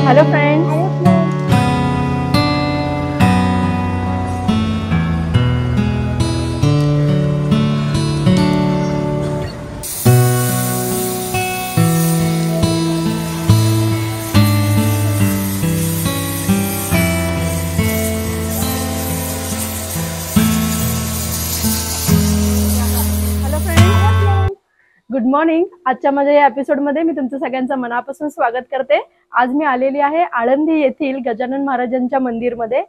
Hello friends. Good morning. आजच्या माझ्या या एपिसोडमध्ये मी तुमचं सगळ्यांचं मनापासून स्वागत करते। आज मी आलेली आहे आळंदी येथील गजानन महाराजांच्या मंदिरमध्ये।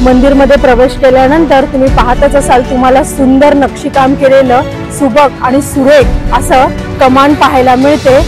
मंदिरमध्ये प्रवेश केल्यानंतर तुम्ही पाहतच असाल, तुम्हाला सुंदर नक्षीकाम केलेलं सुबक आणि सुरेख असं कमान पाहायला मिळते।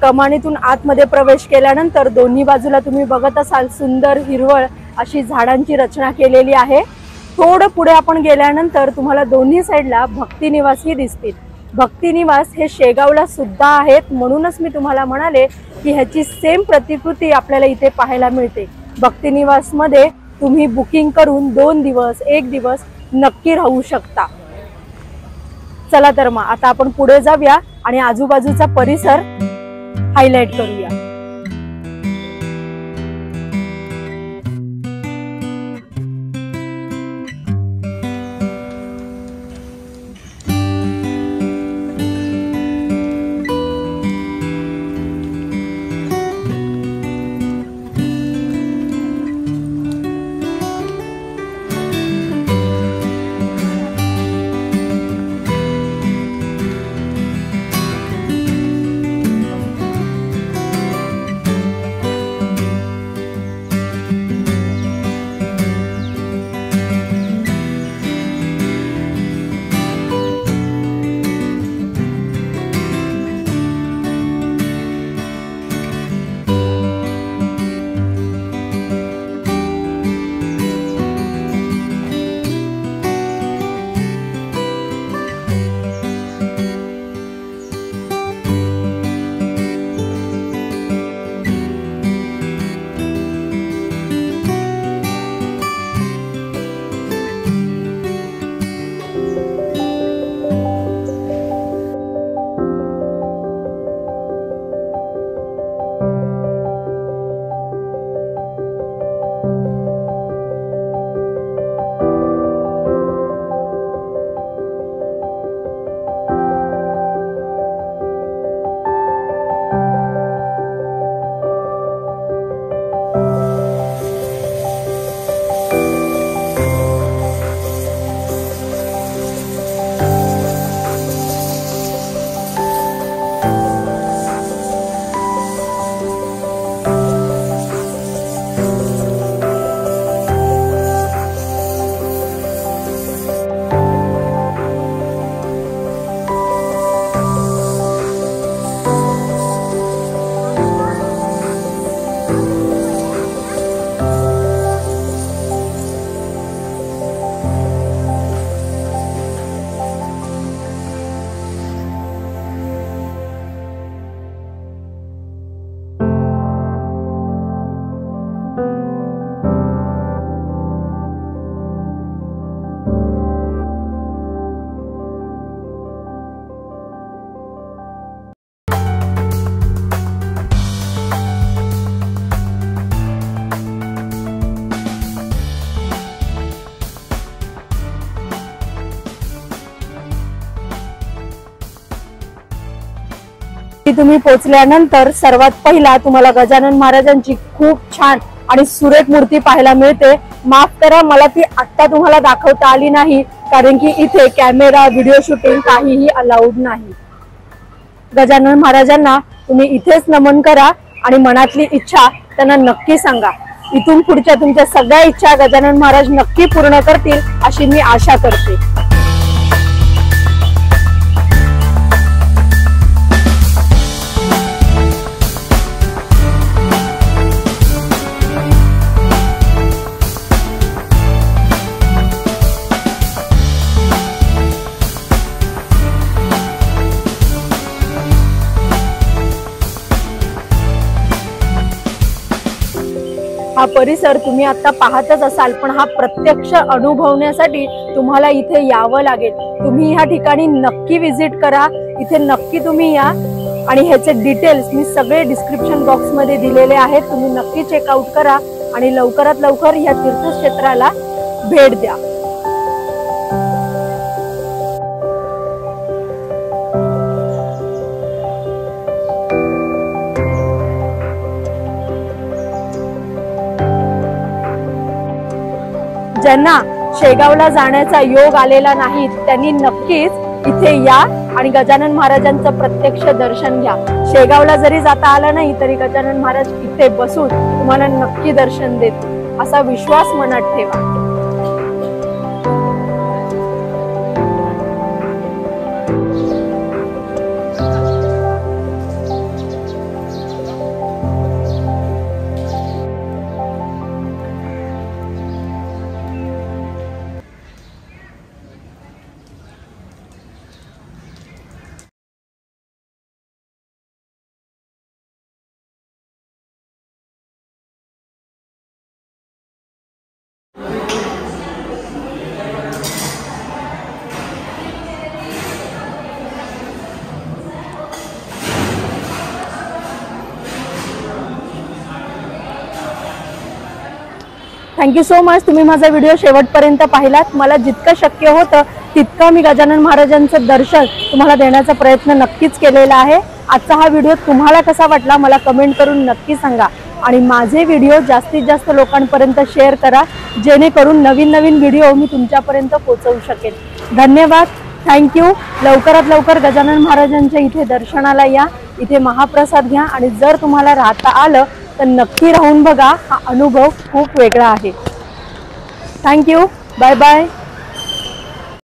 कमानीतून आतमध्ये प्रवेश केल्यानंतर दोन्ही बाजूला तुम्ही बघत असाल, सुंदर हिरवळ अशी झाडांची रचना केलेली आहे। थोडं पुढे आपण गेल्यानंतर तुम्हाला दोन्ही साइडला भक्ती निवास ही दिसतील। भक्ती निवास हे शेगावला सुद्धा आहेत, म्हणूनच मी तुम्हाला म्हणाले की ह्याची सेम प्रतिकृती आपल्याला इथे पाहायला मिळते। भक्ती निवास मध्ये तुम्ही बुकिंग करून 2 दिवस 1 दिवस नक्की राहू शकता। चला तर मग आता आपण पुढे जाऊया आणि आजूबाजूचा परिसर हायलाइट करूया। तुम्ही पोहोचल्यानंतर सर्वात पहिला तुम्हाला गजानन महाराजांची खूप छान आणि सुरेख मूर्ती पाहायला मिळते। माफ करा, मला ती आता तुम्हाला दाखवता आली नाही, कारण की इथे कॅमेरा व्हिडिओ शूटिंग काहीही अलाउड नाही। गजानन महाराजांना तुम्ही इथेच नमन करा आणि मनातली इच्छा त्यांना नक्की सांगा। इथून पुढच्या तुमच्या सगळ्या इच्छा गजानन महाराज नक्की पूर्ण करतील अशी मी आशा करते। हा परिसर तुम्ही आता पाहतच असाल, पण हा प्रत्यक्ष अनुभवण्यासाठी तुम्हाला इथे यावं लागेल। तुम्ही ह्या ठिकाणी नक्की विजिट करा, इथे नक्की तुम्ही या आणि ह्याचे डिटेल्स मी सगळे डिस्क्रिप्शन बॉक्स मध्ये दिलेले आहेत। तुम्ही नक्की चेकआउट करा आणि लवकरात लवकर या तीर्थक्षेत्राला भेट द्या। ज्यांना शेगावला जाण्याचा योग आलेला नाही त्यांनी नक्कीच इथे या आणि गजानन महाराजांचं प्रत्यक्ष दर्शन घ्या। शेगावला जरी जाता आलं नाही तरी गजानन महाराज इथे बसून तुम्हाला नक्की दर्शन देतील असा विश्वास मनात ठेवा। थँक्यू सो मच, तुम्ही माझा व्हिडिओ शेवटपर्यंत पाहिलात। मला जितकं शक्य होतं तितकं मी गजानन महाराजांचं दर्शन तुम्हाला देण्याचा प्रयत्न नक्कीच केलेला आहे। आजचा हा व्हिडिओ तुम्हाला कसा वाटला मला कमेंट करून नक्की सांगा आणि माझे व्हिडिओ जास्तीत जास्त लोकांपर्यंत शेअर करा, जेणेकरून नवीन नवीन व्हिडिओ मी तुमच्यापर्यंत पोहोचवू शकेन। धन्यवाद, थँक्यू। लवकरात लवकर गजानन महाराजांच्या इथे दर्शनाला या, इथे महाप्रसाद घ्या आणि जर तुम्हाला राहता आलं तर नक्की राहून बघा, हा अनुभव खूप वेगळा आहे। Thank you, bye bye.